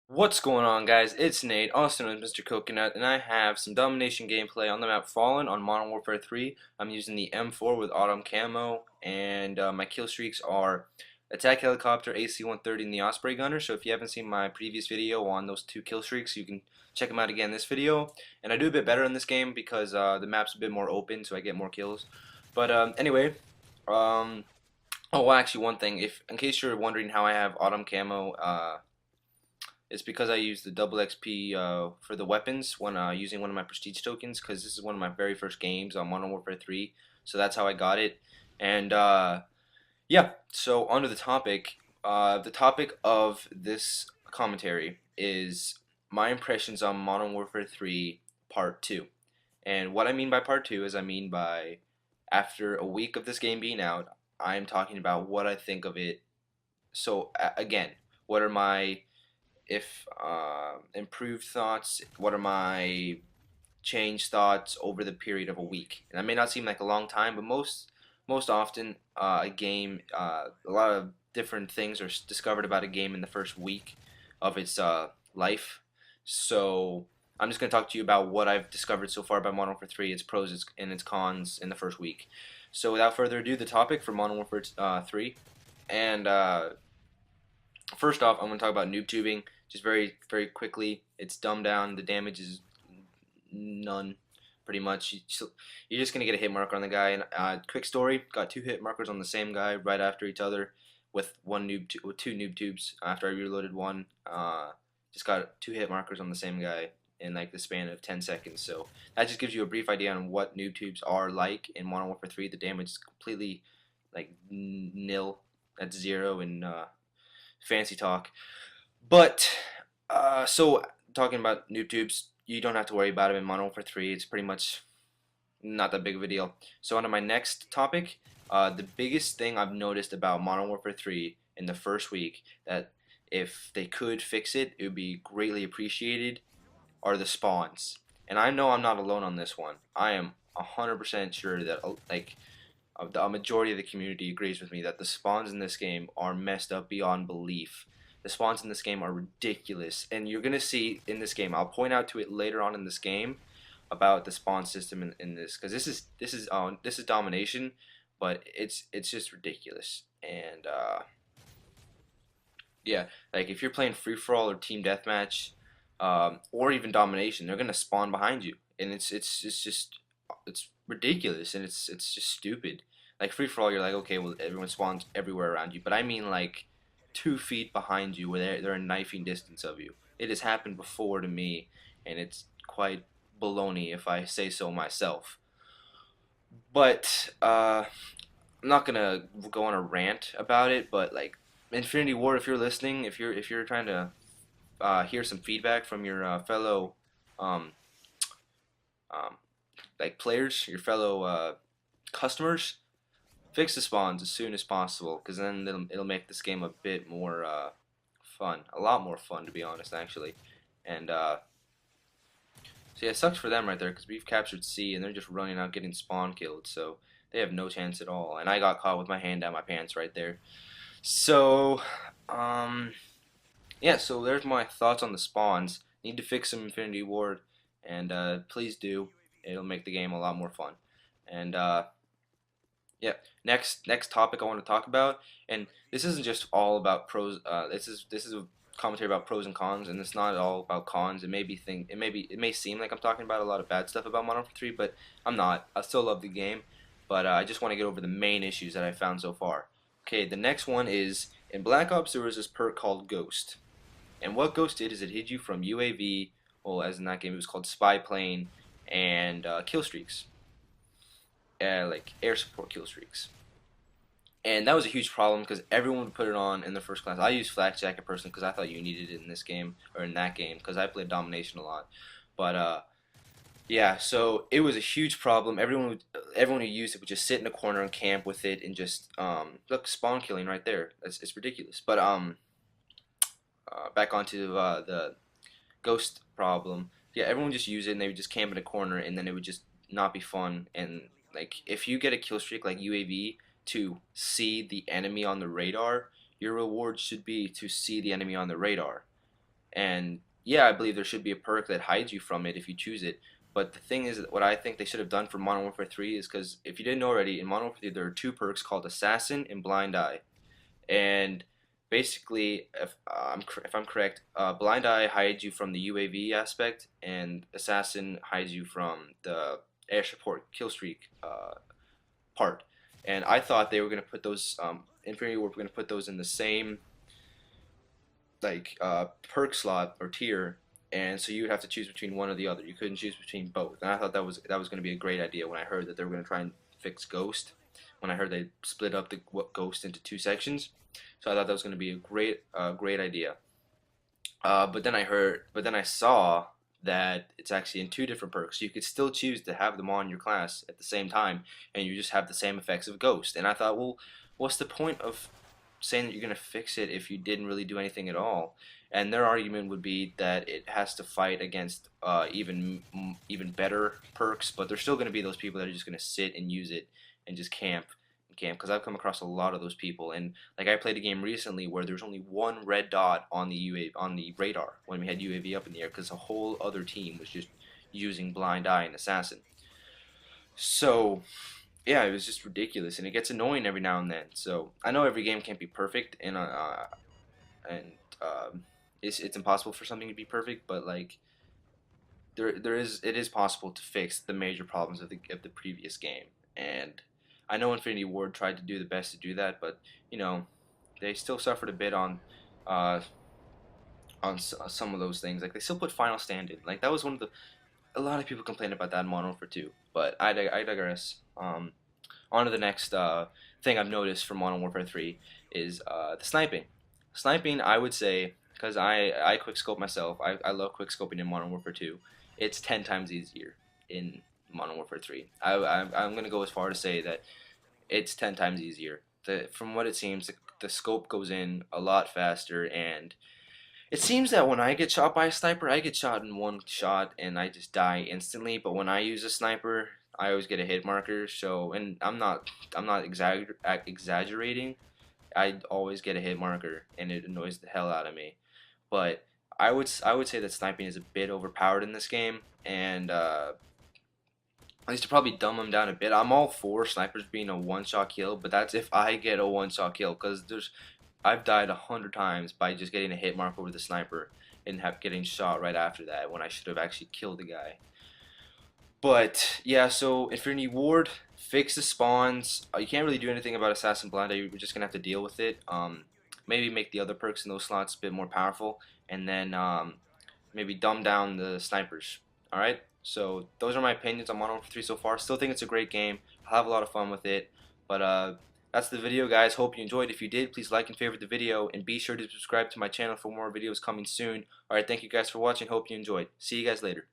What's going on, guys? It's Nate, also known as Mr. Coconut, and I have some domination gameplay on the map Fallen on Modern Warfare 3. I'm using the M4 with autumn camo, and my kill streaks are Attack Helicopter, AC-130, and the Osprey Gunner. So if you haven't seen my previous video on those two kill streaks, you can check them out again in this video. And I do a bit better in this game because the map's a bit more open, so I get more kills. But anyway, um, oh, well, actually, one thing, if in case you're wondering how I have autumn camo, it's because I use the double XP for the weapons when using one of my prestige tokens, because this is one of my very first games on Modern Warfare 3, so that's how I got it. And yeah, so onto the topic. The topic of this commentary is my impressions on Modern Warfare 3 Part 2. And what I mean by Part 2 is I mean by after a week of this game being out, I'm talking about what I think of it. So again, what are my if improved thoughts, what are my changed thoughts over the period of a week. And that may not seem like a long time, but most often a game, a lot of different things are discovered about a game in the first week of its life. So I'm just going to talk to you about what I've discovered so far about Modern Warfare 3, its pros and its cons in the first week. So without further ado, the topic for Modern Warfare 3, and first off, I'm going to talk about noob tubing just very quickly. It's dumbed down. The damage is none, pretty much. You're just going to get a hit marker on the guy. And quick story, got two hit markers on the same guy right after each other with with two noob tubes after I reloaded one. Just got two hit markers on the same guy in like the span of 10 seconds. So that just gives you a brief idea on what noob tubes are like in Modern Warfare 3. The damage is completely like nil. That's zero in fancy talk. But so talking about noob tubes, you don't have to worry about them in Modern Warfare 3. It's pretty much not that big of a deal. So on to my next topic. The biggest thing I've noticed about Modern Warfare 3 in the first week that if they could fix it, it would be greatly appreciated, are the spawns. And I know I'm not alone on this one. I am 100% sure that a majority of the community agrees with me that the spawns in this game are messed up beyond belief. The spawns in this game are ridiculous, and you're gonna see in this game. I'll point out to it later on in this game about the spawn system in this, because this is domination, but it's just ridiculous. And yeah, like if you're playing free for all or team deathmatch, or even domination, they're gonna spawn behind you, and it's ridiculous, and it's just stupid. Like free for all, you're like, okay, well everyone spawns everywhere around you, but I mean like 2 feet behind you, where they're a knifing distance of you. It has happened before to me, and it's quite baloney if I say so myself. But I'm not gonna go on a rant about it. But like Infinity Ward, if you're listening, if you're trying to hear some feedback from your fellow um, um, like players, your fellow customers, fix the spawns as soon as possible, because then it'll make this game a bit more fun, a lot more fun to be honest, actually. And so yeah, it sucks for them right there, because we've captured C and they're just running out getting spawn killed, so they have no chance at all. And I got caught with my hand down my pants right there. So um, yeah, so there's my thoughts on the spawns. Need to fix some Infinity Ward, and please do. It'll make the game a lot more fun. And yeah, next topic I want to talk about, and this isn't just all about pros. This is a commentary about pros and cons, and it's not all about cons. It may seem like I'm talking about a lot of bad stuff about Modern Warfare 3, but I'm not. I still love the game, but I just want to get over the main issues that I found so far. Okay, the next one is in Black Ops there was this perk called Ghost. And what Ghost did is it hid you from UAV, well, as in that game it was called Spy Plane, and kill streaks, like air support kill streaks. And that was a huge problem because everyone would put it on in the first class. I used Flak Jacket personally because I thought you needed it in this game, or in that game, because I played Domination a lot. But yeah, so it was a huge problem. Everyone who used it would just sit in a corner and camp with it and just look, spawn killing right there. It's ridiculous. But back onto the ghost problem. Yeah, everyone just use it and they would just camp in a corner, and then it would just not be fun. And like if you get a kill streak like UAV to see the enemy on the radar, your reward should be to see the enemy on the radar. And yeah, I believe there should be a perk that hides you from it if you choose it. But the thing is, what I think they should have done for Modern Warfare 3 is, because if you didn't know already, in Modern Warfare 3 there are two perks called Assassin and Blind Eye. And basically, if I'm correct, Blind Eye hides you from the UAV aspect, and Assassin hides you from the air support kill streak part. And I thought they were gonna put those Infinity Ward were gonna put those in the same like perk slot or tier, and so you would have to choose between one or the other. You couldn't choose between both. And I thought that was going to be a great idea when I heard that they were going to try and fix Ghost. When I heard they split up the Ghost into two sections, so I thought that was going to be a great idea. But then I saw that it's actually in two different perks. You could still choose to have them on your class at the same time, and you just have the same effects of Ghost. And I thought, well, what's the point of saying that you're going to fix it if you didn't really do anything at all? And their argument would be that it has to fight against even better perks, but there's still going to be those people that are just going to sit and use it and just camp. Because I've come across a lot of those people, and like I played a game recently where there was only one red dot on the on the radar when we had UAV up in the air, because the whole other team was just using Blind Eye and Assassin. So yeah, it was just ridiculous, and it gets annoying every now and then. So I know every game can't be perfect, and it's impossible for something to be perfect, but like it is possible to fix the major problems of the previous game. And I know Infinity Ward tried to do the best to do that, but you know, they still suffered a bit uh, some of those things. Like they still put Final Stand in. Like that was one of the a lot of people complain about that in Modern Warfare 2. But I digress. On to the next thing I've noticed from Modern Warfare 3 is the sniping. Sniping, I would say, because I quickscope myself. I love quickscoping in Modern Warfare 2. It's 10 times easier in Modern Warfare 3. I'm going to go as far to say that it's 10 times easier. From what it seems, the scope goes in a lot faster, and it seems that when I get shot by a sniper, I get shot in one shot and I just die instantly. But when I use a sniper, I always get a hit marker. So, and I'm not exaggerating. I always get a hit marker, and it annoys the hell out of me. But I would say that sniping is a bit overpowered in this game, and I used to probably dumb them down a bit. I'm all for snipers being a one-shot kill, but that's if I get a one-shot kill, because I've died 100 times by just getting a hit mark over the sniper and getting shot right after that when I should have actually killed the guy. But yeah, so Infinity Ward, fix the spawns. You can't really do anything about Assassin Blind. You're just gonna have to deal with it. Maybe make the other perks in those slots a bit more powerful, and then maybe dumb down the snipers. All right. So those are my opinions on Modern Warfare 3 so far. Still think it's a great game. I'll have a lot of fun with it. But that's the video, guys. Hope you enjoyed. If you did, please like and favorite the video, and be sure to subscribe to my channel for more videos coming soon. All right. Thank you guys for watching. Hope you enjoyed. See you guys later.